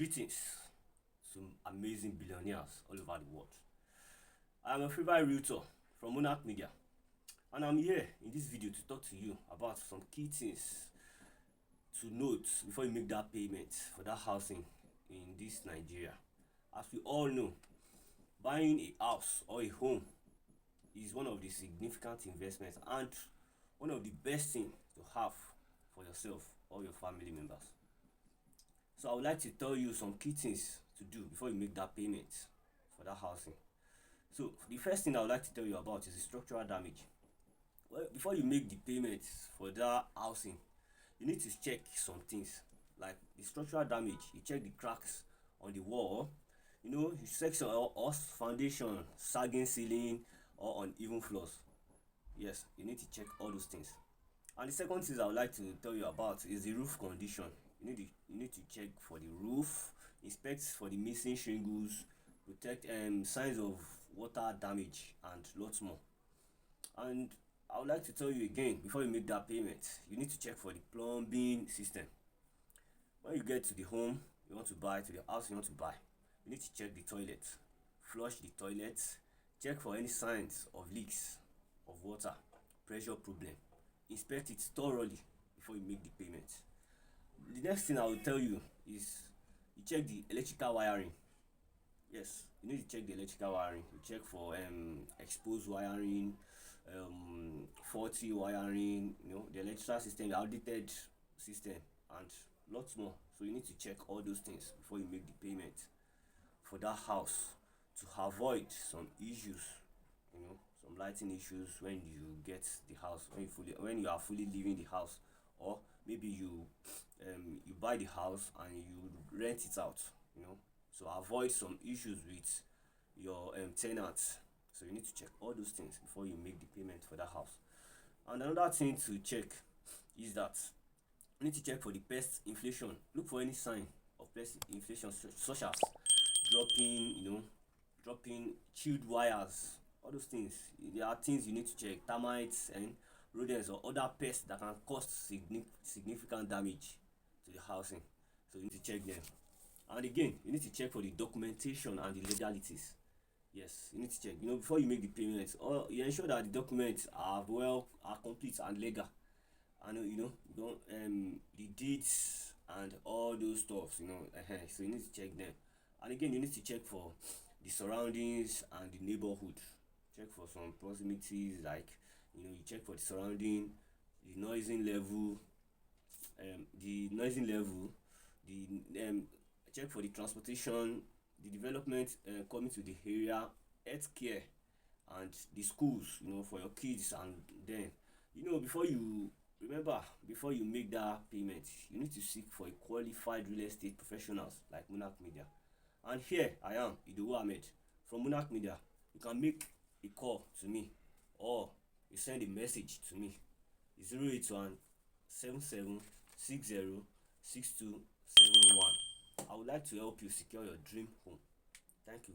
Greetings to amazing billionaires all over the world. I am a favorite realtor from Monarch Media, and I'm here in this video to talk to you about some key things to note before you make that payment for that housing in this Nigeria. As we all know, buying a house or a home is one of the significant investments and one of the best things to have for yourself or your family members. So I would like to tell you some key things to do before you make that payment for that housing. So the first thing I would like to tell you about is the structural damage. Well, before you make the payment for that housing, you need to check some things like the structural damage. You check the cracks on the wall, you check some foundation, sagging ceiling, or uneven floors. Yes, you need to check all those things. And the second thing I would like to tell you about is the roof condition. You need to check for the roof, inspect for the missing shingles, protect signs of water damage, and lots more. And I would like to tell you again, before you make that payment, you need to check for the plumbing system. When you get to the home you want to buy, to the house you want to buy, you need to check the toilet, flush the toilet, check for any signs of leaks of water, pressure problem, inspect it thoroughly before you make the payment. The next thing I will tell you is you check the electrical wiring. Yes, you need to check the electrical wiring. You check for exposed wiring, faulty wiring, the electrical system, the outdated system, and lots more. So you need to check all those things before you make the payment for that house to avoid some issues, some lighting issues when you get the house, when you are fully leaving the house, or maybe you buy the house and you rent it out, so avoid some issues with your tenants. So you need to check all those things before you make the payment for that house. And another thing to check is that you need to check for the pest inflation. Look for any sign of pest inflation, such as dropping chilled wires, all those things. There are things you need to check: termites and rodents or other pests that can cause significant damage to the housing. So you need to check them. And again, you need to check for the documentation and the legalities. Yes, you need to check, before you make the payments, or you ensure that the documents are complete and legal, and you don't the deeds and all those stuff, so you need to check them. And again, you need to check for the surroundings and the neighborhood. Check for some proximities, like you check for the surrounding, the noising level, the check for the transportation, the development coming to the area, healthcare, and the schools, for your kids. And then, before you make that payment, you need to seek for a qualified real estate professionals like Monarch Media. And here I am, Idowu Ahmed from Monarch Media. You can make a call to me, or you send a message to me. 081 77606271. I would like to help you secure your dream home. Thank you.